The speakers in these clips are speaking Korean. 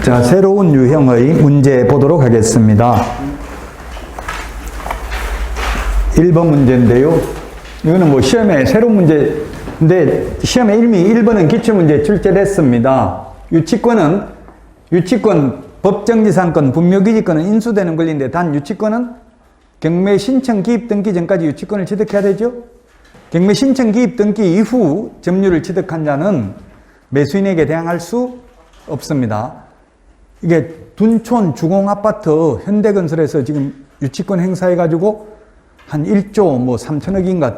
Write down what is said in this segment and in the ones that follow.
자, 새로운 유형의 문제 보도록 하겠습니다. 1번 문제인데요. 이거는 뭐 시험에 새로운 문제인데 시험에 이미 1번은 기출문제 출제됐습니다. 유치권, 법정지상권, 분묘기지권은 인수되는 권리인데 단 유치권은 경매 신청 기입 등기 전까지 유치권을 취득해야 되죠. 경매 신청 기입 등기 이후 점유를 취득한 자는 매수인에게 대항할 수 없습니다. 이게 둔촌 주공아파트 현대건설에서 지금 유치권 행사해가지고 한 1조 뭐 3천억인가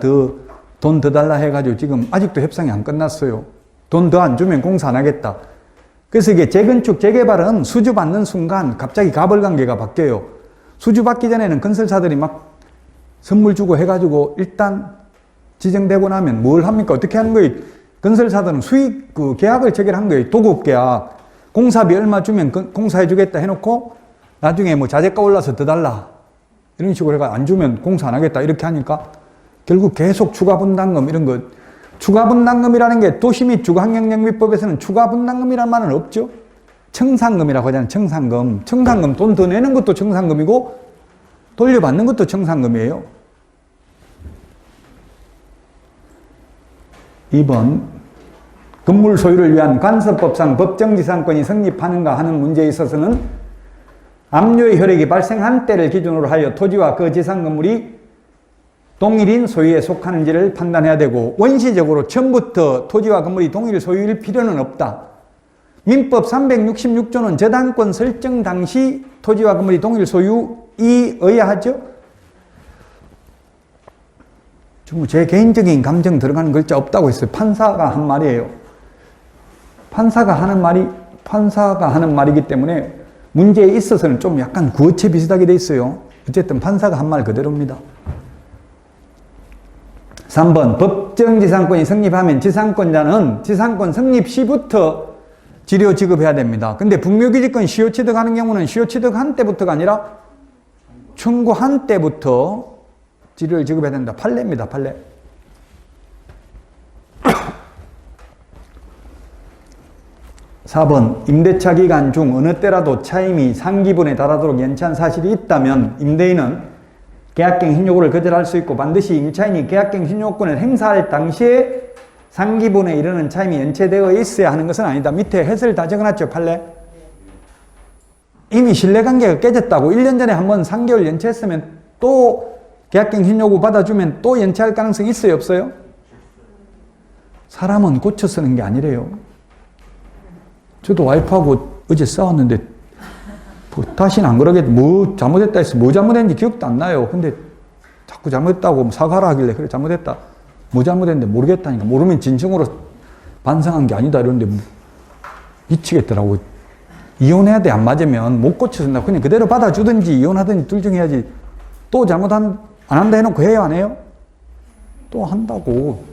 돈 더 달라 해가지고 지금 아직도 협상이 안 끝났어요. 돈 더 안 주면 공사 안 하겠다. 그래서 이게 재건축, 재개발은 수주 받는 순간 갑자기 가벌관계가 바뀌어요. 수주 받기 전에는 건설사들이 막 선물 주고 해가지고 일단 지정되고 나면 뭘 합니까? 어떻게 하는 거예요? 건설사들은 계약을 체결한 거예요. 도급계약. 공사비 얼마 주면 공사해주겠다 해놓고 나중에 뭐 자재가 올라서 더 달라. 이런 식으로 해가 안 주면 공사 안 하겠다. 이렇게 하니까 결국 계속 추가분담금 이런 거. 추가분담금이라는 게 도시 및 주거환경정비법에서는 추가분담금이라는 말은 없죠. 청산금이라고 하잖아요. 청산금. 청산금 돈 더 내는 것도 청산금이고 돌려받는 것도 청산금이에요. 2번 건물 소유를 위한 간섭법상 법정지상권이 성립하는가 하는 문제에 있어서는 압류의 효력이 발생한 때를 기준으로 하여 토지와 그 지상 건물이 동일인 소유에 속하는지를 판단해야 되고 원시적으로 처음부터 토지와 건물이 동일 소유일 필요는 없다. 민법 366조는 저당권 설정 당시 토지와 건물이 동일 소유이어야 하죠. 제 개인적인 감정 들어가는 글자 없다고 했어요. 판사가 한 말이에요. 판사가 하는 말이기 때문에 문제에 있어서는 좀 약간 구어체 비슷하게 돼 있어요. 어쨌든 판사가 한 말 그대로입니다. 3번 법정지상권이 성립하면 지상권자는 지상권 성립 시부터 지료 지급해야 됩니다. 근데 분묘기지권 시효 취득하는 경우는 시효 취득한 때부터가 아니라 청구한 때부터 지료를 지급해야 된다. 판례입니다. 판례. 4번 임대차 기간 중 어느 때라도 차임이 상기분에 달하도록 연체한 사실이 있다면 임대인은 계약갱신 요구를 거절할 수 있고 반드시 임차인이 계약갱신 요건을 행사할 당시에 상기분에 이르는 차임이 연체되어 있어야 하는 것은 아니다. 밑에 해설 다 적어놨죠. 판례. 이미 신뢰관계가 깨졌다고 1년 전에 한번 3개월 연체했으면 또 계약갱신 요구 받아주면 또 연체할 가능성이 있어요? 없어요? 사람은 고쳐 쓰는 게 아니래요. 저도 와이프하고 어제 싸웠는데 다시는 안 그러겠다. 뭐 잘못했다 해서 뭐 잘못했는지 기억도 안 나요. 근데 자꾸 잘못했다고 사과를 하길래 그래 잘못했다. 뭐 잘못했는데 모르겠다니까. 모르면 진정으로 반성한 게 아니다 이러는데 미치겠더라고. 이혼해야 돼. 안 맞으면 못 고쳐준다. 그냥 그대로 받아주든지 이혼하든지 둘 중에 해야지. 또 안 한다 해놓고 해요 안 해요? 또 한다고.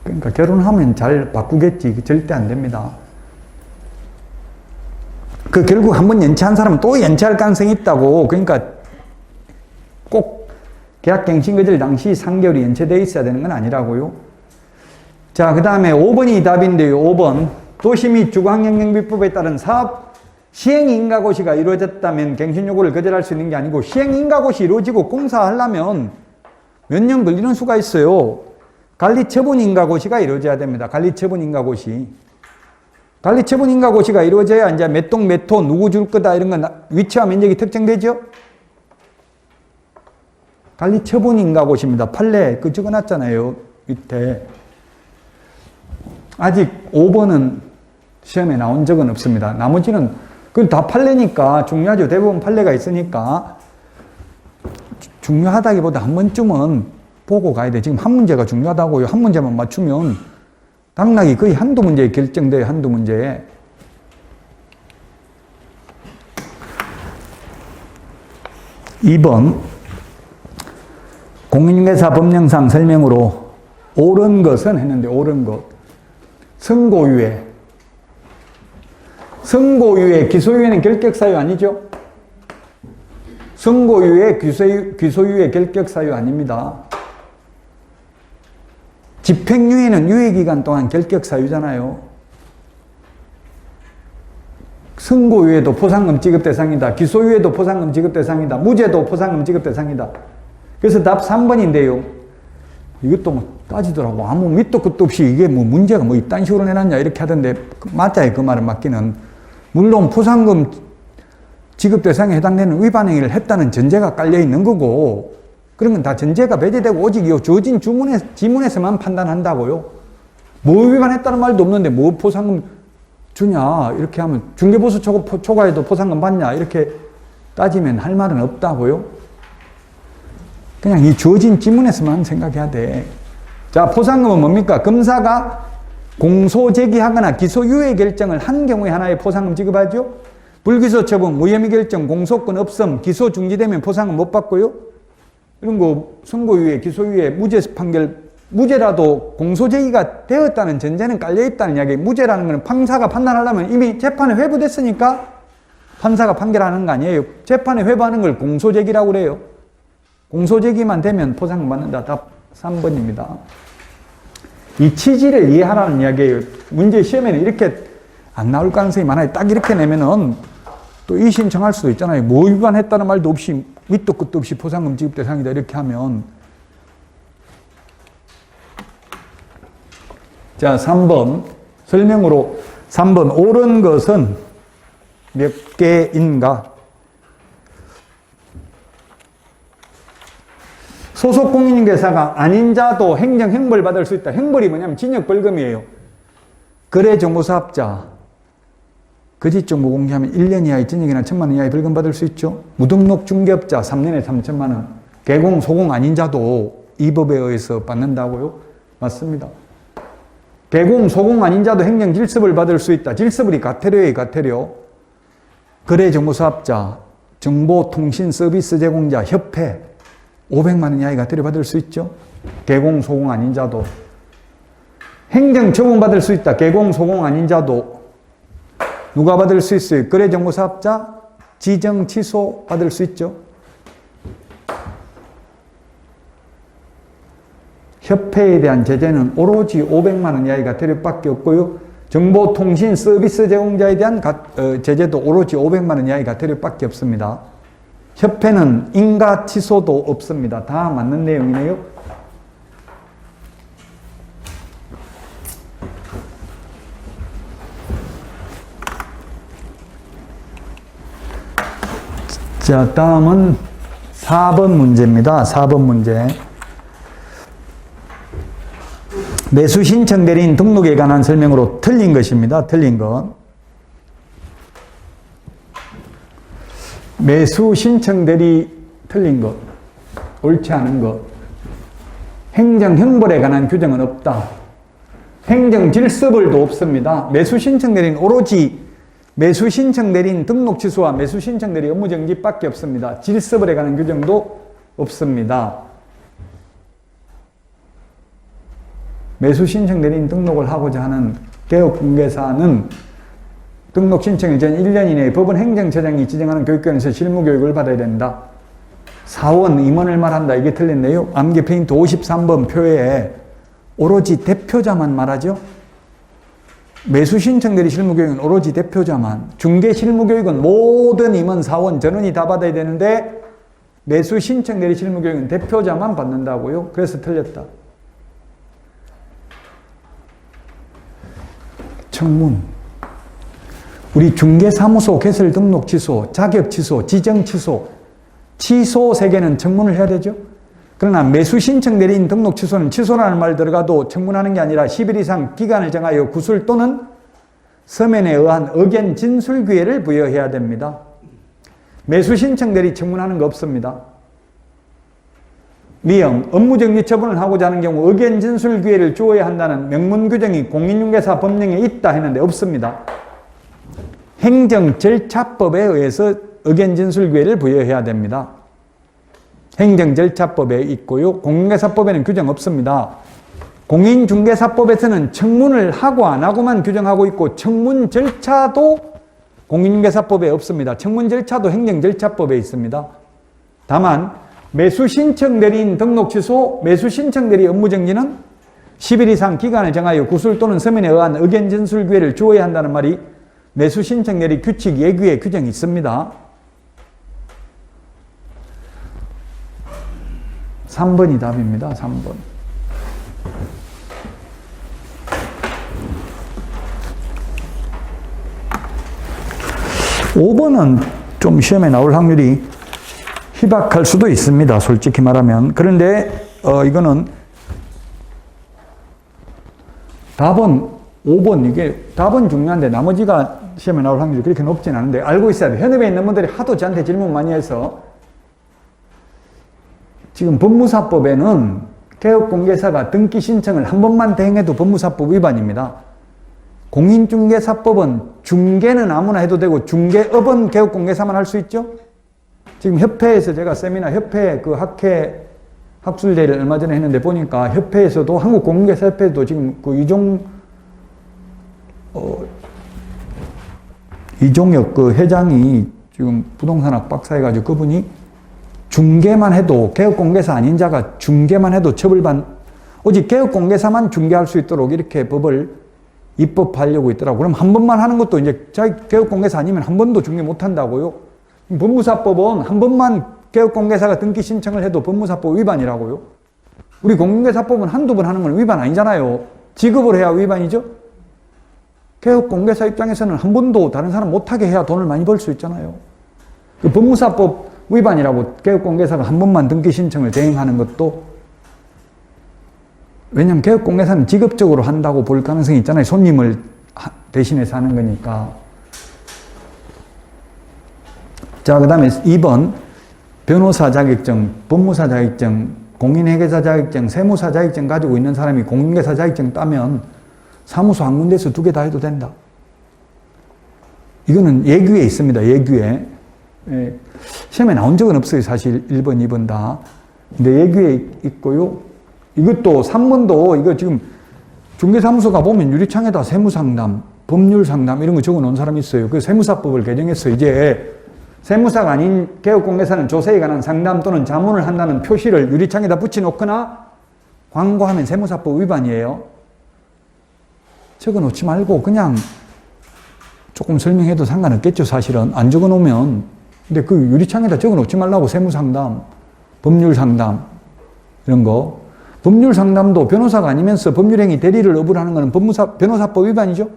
그러니까 결혼하면 잘 바꾸겠지. 절대 안 됩니다. 결국 한번 연체한 사람은 또 연체할 가능성이 있다고. 그러니까 꼭 계약갱신 거절 당시 3개월이 연체되어 있어야 되는 건 아니라고요. 자, 그 다음에 5번이 답인데요. 5번. 도시 및 주거환경정비법에 따른 사업 시행인가고시가 이루어졌다면 갱신 요구를 거절할 수 있는 게 아니고 시행인가고시 이루어지고 공사하려면 몇 년 걸리는 수가 있어요. 관리처분인가고시가 이루어져야 됩니다. 관리처분인가고시. 관리처분인가고시가 이루어져야 이제 몇 동 몇 호 누구 줄 거다 이런 건 위치와 면적이 특정되죠? 관리처분인가고시입니다. 판례 적어놨잖아요. 밑에. 아직 5번은 시험에 나온 적은 없습니다. 나머지는 그건 다 판례니까 중요하죠. 대부분 판례가 있으니까 중요하다기보다 한 번쯤은 보고 가야 돼. 지금 한 문제가 중요하다고요. 한 문제만 맞추면 당락이 거의 한두 문제에 결정돼요. 한두 문제에. (2번) 공인중개사 법령상 설명으로 옳은 것은 했는데 옳은 것. 선고유예. 선고유예, 기소유예는 결격사유 아니죠? 선고유예, 기소유예 결격사유 아닙니다. 집행유예는 유예기간 동안 결격사유잖아요. 선고 이후에도 포상금 지급 대상이다. 기소 이후에도 포상금 지급 대상이다. 무죄도 포상금 지급 대상이다. 그래서 답 3번인데요. 이것도 뭐 따지더라고. 아무 밑도 끝도 없이 이게 뭐 문제가 뭐 이딴 식으로 내놨냐 이렇게 하던데 맞아요. 그 말은 맞기는. 물론 포상금 지급 대상에 해당되는 위반 행위를 했다는 전제가 깔려 있는 거고 그런 건 다 전제가 배제되고 오직 이 주어진 지문에서만 판단한다고요. 뭐 위반했다는 말도 없는데 뭐 포상금 주냐 이렇게 하면 중개보수 초과에도 포상금 받냐 이렇게 따지면 할 말은 없다고요. 그냥 이 주어진 지문에서만 생각해야 돼. 자, 포상금은 뭡니까? 검사가 공소 제기하거나 기소 유예 결정을 한 경우에 하나의 포상금 지급하죠. 불기소 처분, 무혐의 결정, 공소권 없음, 기소 중지되면 포상금 못 받고요. 이런 거 선고 유예, 기소 유예, 무죄 판결, 무죄라도 공소 제기가 되었다는 전제는 깔려있다는 이야기. 무죄라는 것은 판사가 판단하려면 이미 재판에 회부됐으니까 판사가 판결하는 거 아니에요. 재판에 회부하는 걸 공소 제기라고 그래요. 공소 제기만 되면 포상금 받는다. 답 3번입니다. 이 취지를 이해하라는 이야기예요. 문제 시험에는 이렇게 안 나올 가능성이 많아요. 딱 이렇게 내면은 또 이의신청할 수도 있잖아요. 뭐 위반했다는 말도 없이 밑도 끝도 없이 포상금 지급 대상이다 이렇게 하면. 자, 3번 설명으로 3번 옳은 것은 몇 개인가? 소속 공인중개사가 아닌 자도 행정 형벌 받을 수 있다. 형벌이 뭐냐면 징역 벌금이에요. 거래정보사업자 거짓 정보 공개하면 1년 이하의 징역이나 1,000만 원 이하의 벌금 받을 수 있죠. 무등록 중개업자 3년에 3천만 원. 개공, 소공 아닌 자도 이 법에 의해서 받는다고요? 맞습니다. 개공, 소공 아닌 자도 행정 질서를 받을 수 있다. 질서벌이 과태료예요, 과태료. 거래정보사업자, 정보통신 서비스 제공자, 협회 500만 원 이하의 과태료 받을 수 있죠. 개공, 소공 아닌 자도. 행정 처분 받을 수 있다. 개공, 소공 아닌 자도. 누가 받을 수 있어요? 거래정보사업자, 지정 취소 받을 수 있죠. 협회에 대한 제재는 오로지 500만 원 이하의 과태료밖에 없고요. 정보통신 서비스 제공자에 대한 제재도 오로지 500만 원 이하의 과태료밖에 없습니다. 협회는 인가 취소도 없습니다. 다 맞는 내용이네요. 자, 다음은 4번 문제입니다. 4번 문제. 매수 신청 대리인 등록에 관한 설명으로 틀린 것입니다. 틀린 것. 매수 신청 대리 틀린 것. 옳지 않은 것. 행정 형벌에 관한 규정은 없다. 행정 질서벌도 없습니다. 매수 신청 대리는 오로지 매수 신청 대리인 등록 취소와 매수 신청 대리 업무 정지밖에 없습니다. 질서벌에 관한 규정도 없습니다. 매수 신청 대리인 등록을 하고자 하는 개업공개사는 등록 신청일 전 1년 이내에 법원 행정처장이 지정하는 교육권에서 실무교육을 받아야 된다. 사원, 임원을 말한다. 이게 틀렸네요. 암기 페인트 53번 표에 오로지 대표자만 말하죠. 매수 신청 대리 실무교육은 오로지 대표자만. 중개 실무교육은 모든 임원, 사원, 전원이 다 받아야 되는데 매수 신청 대리 실무교육은 대표자만 받는다고요. 그래서 틀렸다. 청문. 우리 중개사무소 개설 등록 취소, 자격 취소, 지정 취소, 취소 3개는 청문을 해야 되죠. 그러나 매수 신청 대리인 등록 취소는 취소라는 말 들어가도 청문하는 게 아니라 10일 이상 기간을 정하여 구술 또는 서면에 의한 의견 진술 기회를 부여해야 됩니다. 매수 신청 대리 청문하는 거 없습니다. 미영, 업무정지 처분을 하고자 하는 경우 의견 진술 기회를 주어야 한다는 명문 규정이 공인중개사 법령에 있다 했는데 없습니다. 행정절차법에 의해서 의견 진술 기회를 부여해야 됩니다. 행정절차법에 있고요. 공인중개사법에는 규정 없습니다. 공인중개사법에서는 청문을 하고 안 하고만 규정하고 있고 청문 절차도 공인중개사법에 없습니다. 청문 절차도 행정절차법에 있습니다. 다만 매수 신청 대리인 등록 취소, 매수 신청 대리 업무 정지는 10일 이상 기간을 정하여 구술 또는 서면에 의한 의견 진술 기회를 주어야 한다는 말이 매수 신청 내리 규칙 예규에 규정이 있습니다. 3번이 답입니다. 3번. 5번은 좀 시험에 나올 확률이 희박할 수도 있습니다. 솔직히 말하면. 그런데 이거는 답은 5번, 이게 답은 중요한데 나머지가 시험에 나올 확률이 그렇게 높진 않은데 알고 있어야 돼. 현업에 있는 분들이 하도 저한테 질문 많이 해서 지금 법무사법에는 개업공개사가 등기 신청을 한 번만 대행해도 법무사법 위반입니다. 공인중개사법은 중개는 아무나 해도 되고 중개업은 개업공개사만 할 수 있죠. 지금 협회에서 제가 세미나 협회 그 학회 학술대회를 얼마 전에 했는데 보니까 협회에서도 한국공인중개사협회도 지금 그 이종혁 그 회장이 지금 부동산학 박사해가지고 그분이 중개만 해도 개업공개사 아닌 자가 중개만 해도 오직 개업공개사만 중개할 수 있도록 이렇게 법을 입법하려고 있더라고요. 그럼 한 번만 하는 것도 이제 자기 개업공개사 아니면 한 번도 중개 못 한다고요. 법무사법은 한 번만 개업공개사가 등기 신청을 해도 법무사법 위반이라고요. 우리 공인중개사법은 한두 번 하는 건 위반 아니잖아요. 지급을 해야 위반이죠. 개업공개사 입장에서는 한 번도 다른 사람 못하게 해야 돈을 많이 벌 수 있잖아요. 그 법무사법 위반이라고 개업공개사가 한 번만 등기 신청을 대행하는 것도, 왜냐하면 개업공개사는 직업적으로 한다고 볼 가능성이 있잖아요. 손님을 대신해서 하는 거니까. 자, 그 다음에 2번 변호사 자격증, 법무사 자격증, 공인회계사 자격증, 세무사 자격증 가지고 있는 사람이 공인중개사 자격증 따면 사무소 한 군데에서 2개 다 해도 된다. 이거는 예규에 있습니다. 예규에. 예. 시험에 나온 적은 없어요. 사실 1번, 2번 다. 근데 예규에 있고요. 이것도 3번도 이거 지금 중개사무소 가보면 유리창에다 세무상담, 법률상담 이런 거 적어 놓은 사람이 있어요. 그 세무사법을 개정했어요. 이제 세무사가 아닌 개업공개사는 조세에 관한 상담 또는 자문을 한다는 표시를 유리창에다 붙여놓거나 광고하면 세무사법 위반이에요. 적어놓지 말고 그냥 조금 설명해도 상관없겠죠. 사실은 안 적어놓으면. 근데 그 유리창에다 적어놓지 말라고. 세무상담, 법률상담 이런 거. 법률상담도 변호사가 아니면서 법률행위 대리를 어불하는 것은 변호사법 위반이죠.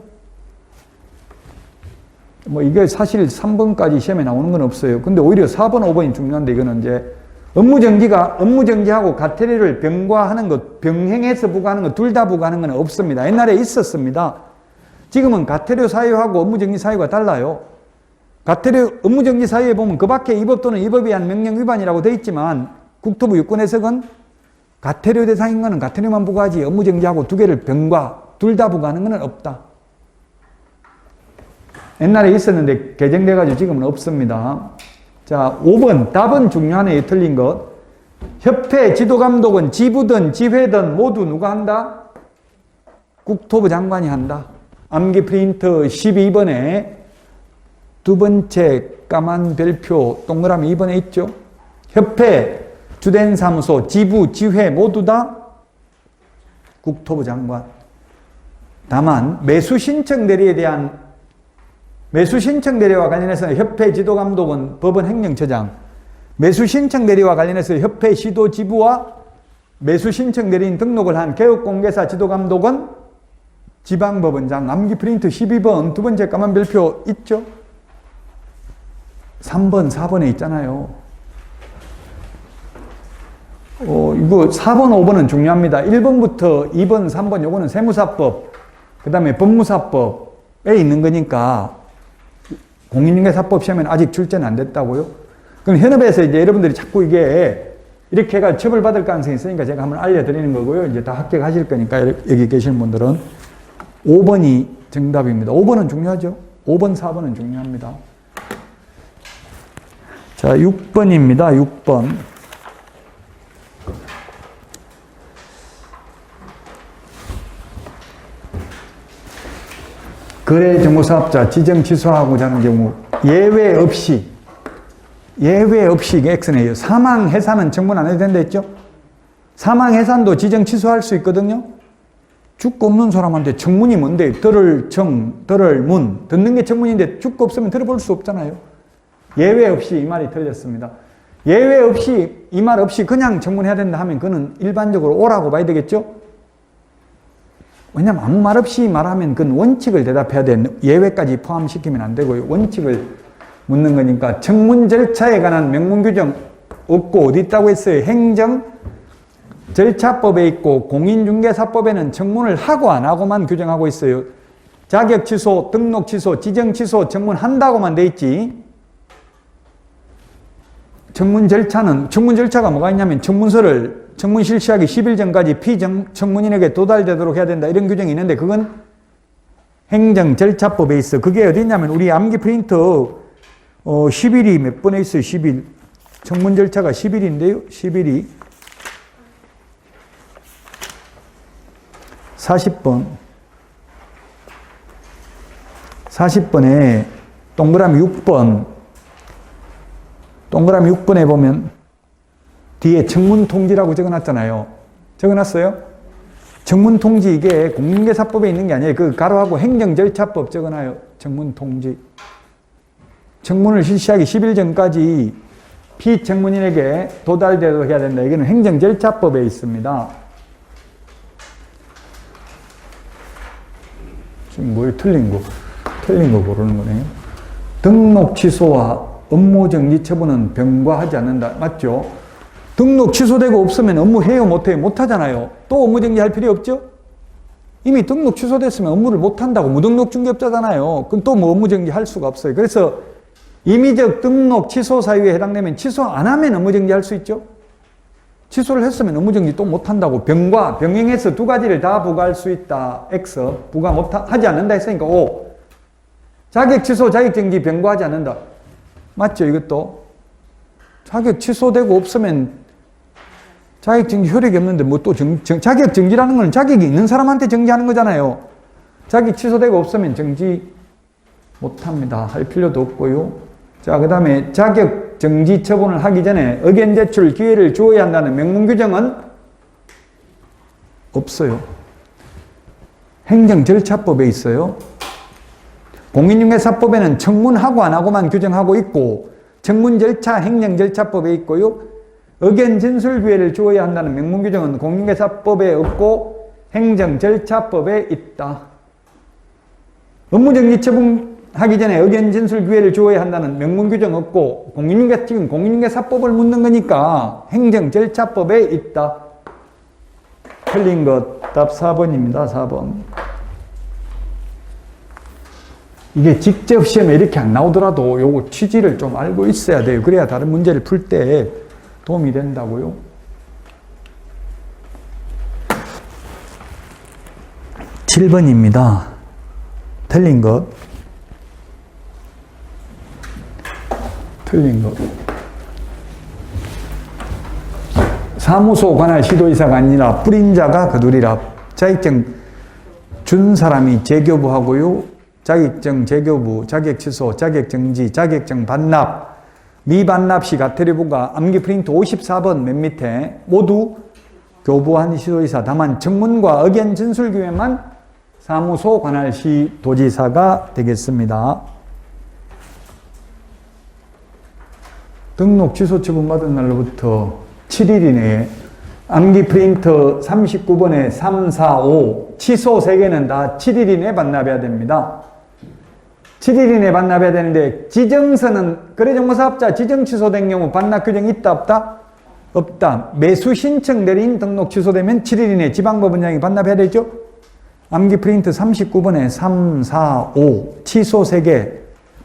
뭐 이게 사실 3번까지 시험에 나오는 건 없어요. 근데 오히려 4번, 5번이 중요한데 이거는 이제 업무정지하고 과태료를 병과하는 것, 병행해서 부과하는 것, 둘 다 부과하는 건 없습니다. 옛날에 있었습니다. 지금은 과태료 사유하고 업무정지 사유가 달라요. 업무정지 사유에 보면 그 밖에 이 법 또는 이 법에 의한 명령 위반이라고 되어 있지만 국토부 유권해석은 과태료 대상인 것은 과태료만 부과하지 업무정지하고 2개를 병과, 둘 다 부과하는 것은 없다. 옛날에 있었는데 개정돼가지고 지금은 없습니다. 자, 5번. 답은 중요하네요. 틀린 것. 협회 지도감독은 지부든 지회든 모두 누가 한다? 국토부 장관이 한다. 암기 프린트 12번에 두 번째 까만 별표 동그라미 2번에 있죠. 협회, 주된 사무소, 지부, 지회 모두 다 국토부 장관. 다만 매수 신청 대리와 관련해서 협회 지도감독은 법원 행정처장, 매수 신청 대리와 관련해서 협회 시도 지부와 매수 신청 대리인 등록을 한 개업공개사 지도감독은 지방법원장. 암기 프린트 12번 두 번째 까만 별표 있죠? 3번, 4번에 있잖아요. 이거 4번, 5번은 중요합니다. 1번부터 2번, 3번 요거는 세무사법, 그 다음에 법무사법에 있는 거니까 공인중개사법 시험에는 아직 출제는 안 됐다고요? 그럼 현업에서 이제 여러분들이 자꾸 이게 이렇게 해가 처벌받을 가능성이 있으니까 제가 한번 알려드리는 거고요. 이제 다 합격하실 거니까 여기 계신 분들은 5번이 정답입니다. 5번은 중요하죠? 5번, 4번은 중요합니다. 자, 6번입니다. 6번. 거래정보사업자 지정 취소하고자 하는 경우 예외 없이 이게 X네요. 사망해산은 청문 안 해도 된다 했죠? 사망해산도 지정 취소할 수 있거든요. 주가 없는 사람한테 청문이 뭔데? 들을 청, 들을 문. 듣는 게 청문인데 주가 없으면 들어볼 수 없잖아요. 예외 없이 이 말이 틀렸습니다. 예외 없이 이 말 없이 그냥 청문해야 된다 하면 그는 일반적으로 오라고 봐야 되겠죠? 왜냐하면 아무 말 없이 말하면 그건 원칙을 대답해야 되는 예외까지 포함시키면 안 되고요. 원칙을 묻는 거니까 청문 절차에 관한 명문 규정 없고 어디 있다고 했어요? 행정 절차법에 있고 공인중개사법에는 청문을 하고 안 하고만 규정하고 있어요. 자격 취소, 등록 취소, 지정 취소, 청문한다고만 돼 있지. 청문 절차가 뭐가 있냐면 청문 실시하기 10일 전까지 피청문인에게 도달되도록 해야 된다. 이런 규정이 있는데 그건 행정절차법에 있어. 그게 어디 있냐면 우리 암기 프린터 10일이 몇 번에 있어요. 10일. 청문 절차가 10일인데요. 10일이 40번. 40번에 동그라미 6번. 동그라미 6번에 보면 뒤에 청문통지라고 적어놨잖아요. 적어놨어요? 청문통지 이게 공인중개사법에 있는 게 아니에요. 그 가로하고 행정절차법 적어놔요. 청문통지. 청문을 실시하기 10일 전까지 피청문인에게 도달되도록 해야 된다. 이거는 행정절차법에 있습니다. 지금 뭐에 틀린 거 고르는 거네요. 등록 취소와 업무정지 처분은 병과하지 않는다. 맞죠? 등록 취소되고 없으면 업무 해요? 못해요? 못하잖아요. 또 업무정지 할 필요 없죠? 이미 등록 취소됐으면 업무를 못한다고. 무등록 중개업자잖아요. 그럼 또 뭐 업무정지 할 수가 없어요. 그래서 임의적 등록 취소 사유에 해당되면 취소 안 하면 업무정지 할 수 있죠? 취소를 했으면 업무정지 또 못한다고. 병행해서 두 가지를 다 부과할 수 있다. X. 부과 하지 않는다 했으니까 O. 자격 취소, 자격정지 병과하지 않는다. 맞죠? 이것도. 자격 취소되고 없으면 자격정지 효력이 없는데 뭐 또 자격정지라는 건 자격이 있는 사람한테 정지하는 거잖아요. 자격 취소되고 없으면 정지 못합니다. 할 필요도 없고요. 자, 그 다음에 자격정지 처분을 하기 전에 의견 제출 기회를 주어야 한다는 명문 규정은 없어요. 행정절차법에 있어요. 공인중개사법에는 청문하고 안 하고만 규정하고 있고 청문절차 행정절차법에 있고요. 의견 진술 기회를 주어야 한다는 명문 규정은 공인중개사법에 없고 행정절차법에 있다. 업무정지 처분하기 전에 의견 진술 기회를 주어야 한다는 명문 규정 없고 지금 공인중개사법을 묻는 거니까 행정절차법에 있다. 틀린 것 답 4번입니다. 4번. 이게 직접 시험에 이렇게 안 나오더라도 요거 취지를 좀 알고 있어야 돼요. 그래야 다른 문제를 풀 때 도움이 된다고요. 7번입니다. 틀린 것. 사무소 관할 시도의사가 아니라 뿌린 자가 거두리라. 자격증 준 사람이 재교부하고요. 자격증 재교부, 자격취소, 자격정지, 자격증 반납, 미반납 시 가태료부가 암기 프린트 54번 맨 밑에 모두 교부한 시도의사. 다만 청문과 의견 진술 기회만 사무소 관할 시도지사가 되겠습니다. 등록 취소 처분 받은 날로부터 7일 이내에 암기 프린터 39번에 3, 4, 5 취소 3개는 다 7일 이내에 반납해야 됩니다. 7일 이내에 반납해야 되는데 지정서는 거래정보사업자 지정 취소된 경우 반납 규정 있다 없다? 없다. 매수 신청 내린 등록 취소되면 7일 이내에 지방법원장이 반납해야 되죠? 암기 프린트 39번에 3, 4, 5 취소 3개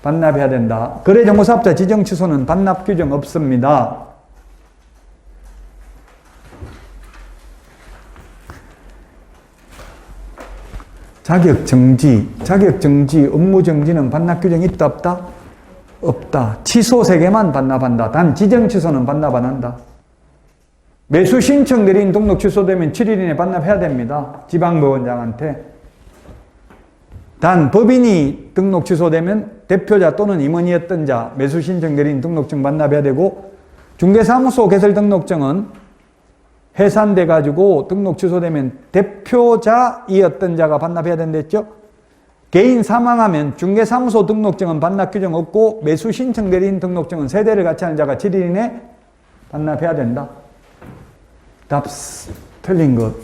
반납해야 된다. 거래정보사업자 지정 취소는 반납 규정 없습니다. 자격정지, 업무정지는 반납 규정 있다 없다? 없다. 취소 3개만 반납한다. 단 지정 취소는 반납 안 한다. 매수 신청 내린 등록 취소되면 7일 이내 반납해야 됩니다. 지방법원장한테. 단 법인이 등록 취소되면 대표자 또는 임원이었던 자 매수 신청 내린 등록증 반납해야 되고 중개사무소 개설 등록증은 해산돼 가지고 등록 취소되면 대표자 이 어떤 자가 반납해야 된댔죠? 개인 사망하면 중개사무소 등록증은 반납 규정 없고 매수 신청 대리인 등록증은 세대를 같이 하는 자가 7일 이내 반납해야 된다. 답 틀린 것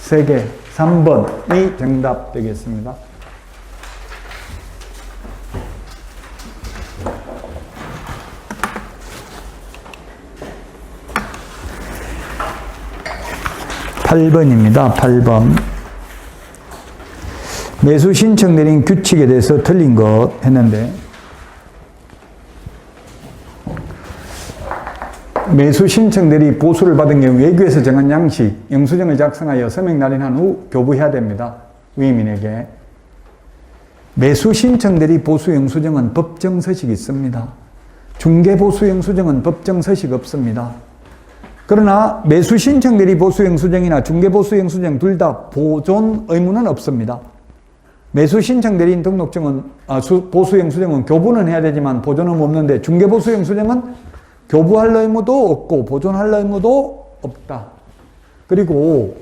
3개 3번이 정답 되겠습니다. (8번입니다) 8번 매수 신청 내린 규칙에 대해서 틀린 것 했는데 매수 신청 대리 보수를 받은 경우 외규에서 정한 양식 영수증을 작성하여 서명 날인한 후 교부해야 됩니다. 위임인에게. 매수 신청 대리 보수 영수증은 법정 서식이 있습니다. 중개 보수 영수증은 법정 서식 없습니다. 그러나 매수 신청 대리 보수 영수증이나 중개 보수 영수증 둘 다 보존 의무는 없습니다. 매수 신청 대리인 등록증은 보수 영수증은 교부는 해야 되지만 보존은 없는데 중개 보수 영수증은 교부할 의무도 없고 보존할 의무도 없다. 그리고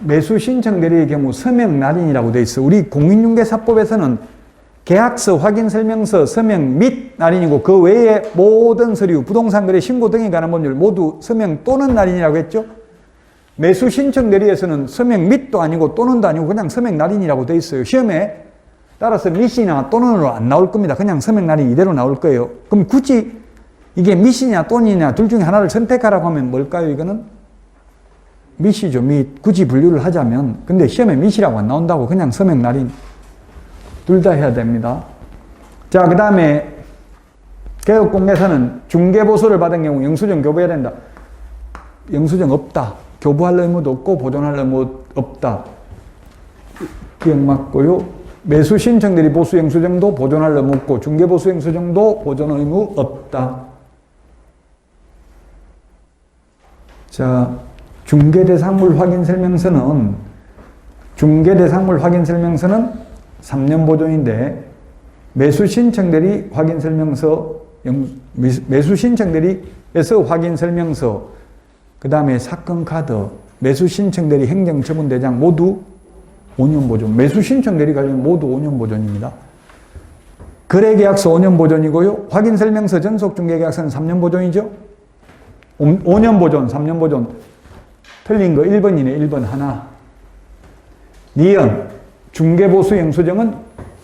매수 신청 대리의 경우 서명 날인이라고 되어 있어. 우리 공인중개사법에서는 계약서, 확인설명서, 서명 및 날인이고 그 외에 모든 서류, 부동산 거래 신고 등에 관한 법률 모두 서명 또는 날인이라고 했죠. 매수 신청 대리에서는 서명 및도 아니고 또는도 아니고 그냥 서명 날인이라고 되어 있어요. 시험에 따라서 밋이나 또는으로 안 나올 겁니다. 그냥 서명 날인 이대로 나올 거예요. 그럼 굳이 이게 밋이냐 또는이냐 둘 중에 하나를 선택하라고 하면 뭘까요? 이거는 밋이죠. 밋. 굳이 분류를 하자면. 근데 시험에 밋이라고 안 나온다고 그냥 서명 날인 둘 다 해야 됩니다. 자, 그 다음에 개업공개서는 중개보수를 받은 경우 영수증 교부해야 된다. 영수증 없다. 교부할 의무도 없고 보존할 의무 없다. 기억 맞고요. 매수 신청 대리 보수 영수증도 보존할 의무 없고 중개보수 영수증도 보존 의무 없다. 자, 중개대상물 확인설명서는 3년 보존인데 매수 신청 대리 확인설명서, 매수 신청 대리에서 확인설명서, 그 다음에 사건 카드, 매수 신청 대리 행정처분대장 모두 5년 보존. 매수 신청 대리 관련 모두 5년 보존입니다. 거래계약서 5년 보존이고요. 확인설명서 전속중개계약서는 3년 보존이죠. 5년 보존, 3년 보존. 틀린 거 1번이네. 1번 하나. 니은 중개보수 영수증은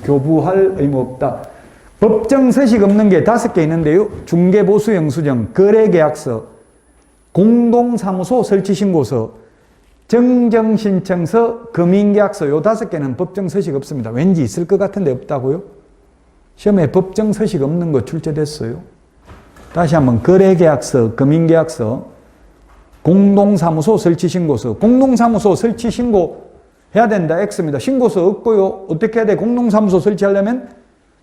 교부할 의무 없다. 법정 서식 없는 게 5개 있는데요. 중개보수 영수증, 거래계약서, 공동사무소 설치신고서, 정정신청서, 금융계약서 요 5개는 법정 서식 없습니다. 왠지 있을 것 같은데 없다고요? 시험에 법정 서식 없는 거 출제됐어요. 다시 한번 거래계약서, 금융계약서, 공동사무소 설치신고서. 공동사무소 설치신고 해야 된다. X입니다. 신고서 없고요. 어떻게 해야 돼? 공동사무소 설치하려면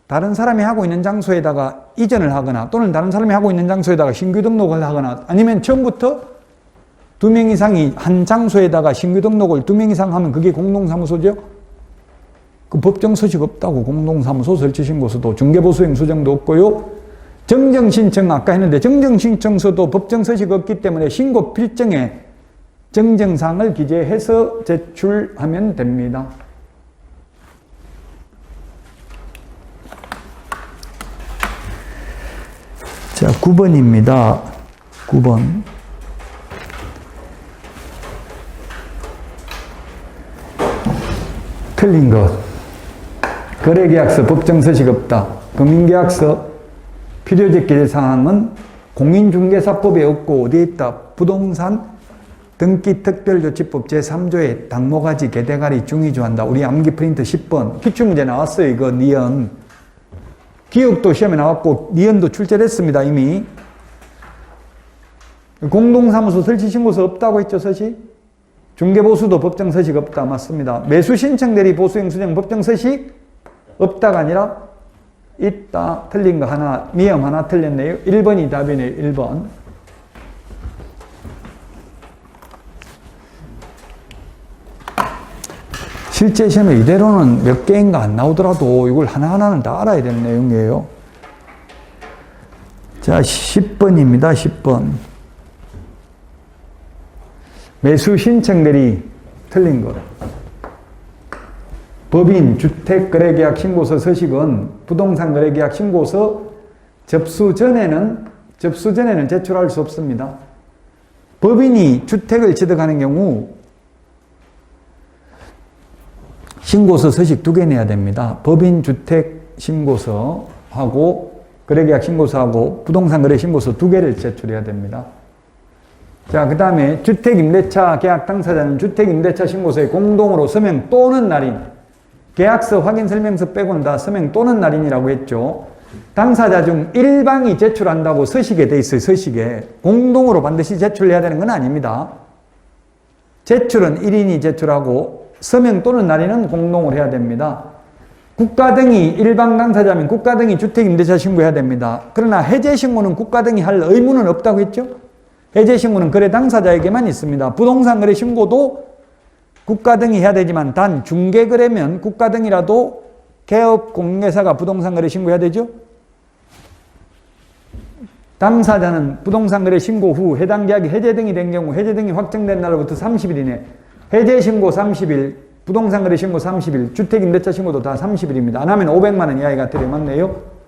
다른 사람이 하고 있는 장소에다가 이전을 하거나 또는 다른 사람이 하고 있는 장소에다가 신규 등록을 하거나 아니면 처음부터 2명 이상이 한 장소에다가 신규 등록을 2명 이상 하면 그게 공동사무소죠. 그 법정 서식 없다고. 공동사무소 설치신고서도 중개보수 영수증도 없고요. 정정신청 아까 했는데 정정신청서도 법정 서식 없기 때문에 신고 필정에 정정사항을 기재해서 제출하면 됩니다. 자, 9번입니다. 9번. 틀린 것. 거래계약서 법정 서식 없다. 금융계약서 필요적 기재사항은 공인중개사법에 없고 어디에 있다? 부동산 등기특별조치법 제3조에 당모가지, 개대가리, 중의조한다. 우리 암기 프린트 10번. 기출문제 나왔어요. 이거 니은. 기억도 시험에 나왔고 니은도 출제됐습니다. 이미. 공동사무소 설치신고서 없다고 했죠. 서식. 중개보수도 법정 서식 없다. 맞습니다. 매수신청대리 보수영수증 법정 서식 없다가 아니라 있다. 틀린 거 하나, 미음 하나 틀렸네요. 1번이 답이네요. 1번. 실제 시험에 이대로는 몇 개인가 안 나오더라도 이걸 하나하나는 다 알아야 되는 내용이에요. 자, 10번입니다. 10번. 매수 신청대리 틀린 것. 법인 주택거래계약 신고서 서식은 부동산 거래계약 신고서 접수 전에는 제출할 수 없습니다. 법인이 주택을 취득하는 경우 신고서 서식 2개 내야 됩니다. 법인 주택 신고서하고 거래계약 신고서하고 부동산 거래 신고서 2개를 제출해야 됩니다. 자, 그 다음에 주택임대차 계약 당사자는 주택임대차 신고서에 공동으로 서명 또는 날인, 계약서 확인설명서 빼고는 다 서명 또는 날인이라고 했죠. 당사자 중 일방이 제출한다고 서식에 돼 있어요. 서식에. 공동으로 반드시 제출해야 되는 건 아닙니다. 제출은 1인이 제출하고 서명 또는 날인은 공동으로 해야 됩니다. 국가 등이 일방 당사자면 국가 등이 주택임대차 신고해야 됩니다. 그러나 해제 신고는 국가 등이 할 의무는 없다고 했죠. 해제 신고는 거래 당사자에게만 있습니다. 부동산 거래 신고도 국가 등이 해야 되지만 단 중개거래면 국가 등이라도 개업 공개사가 부동산 거래 신고해야 되죠. 당사자는 부동산 거래 신고 후 해당 계약이 해제 등이 된 경우 해제 등이 확정된 날로부터 30일 이내 해제 신고 30일, 부동산 거래 신고 30일, 주택임대차 신고도 다 30일입니다. 안 하면 500만 원 이하가 되려 맞네요.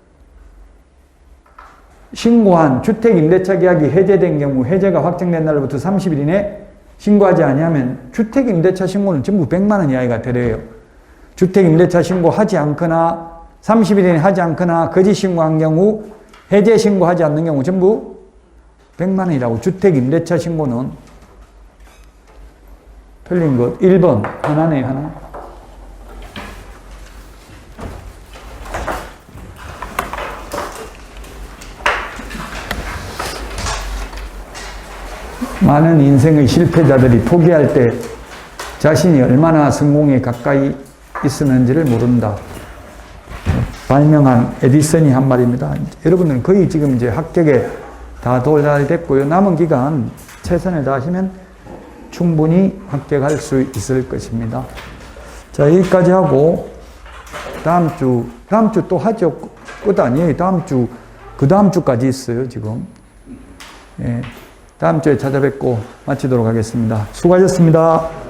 신고한 주택임대차 계약이 해제된 경우 해제가 확정된 날로부터 30일 이내 신고하지 아니하면 주택임대차 신고는 전부 100만 원 이하가 되려요. 주택임대차 신고하지 않거나 30일 이내 하지 않거나 거짓 신고한 경우 해제 신고하지 않는 경우 전부 100만 원이라고. 주택임대차 신고는 틀린 것 1번 하나네요. 하나. 많은 인생의 실패자들이 포기할 때 자신이 얼마나 성공에 가까이 있었는지를 모른다. 발명한 에디슨이 한 말입니다. 여러분들은 거의 지금 이제 합격에 다 도달됐고요. 남은 기간 최선을 다하시면 충분히 합격할 수 있을 것입니다. 자, 여기까지 하고 다음 주 또 하죠. 끝 아니에요. 그 다음 주까지 있어요, 지금. 예. 다음 주에 찾아뵙고 마치도록 하겠습니다. 수고하셨습니다.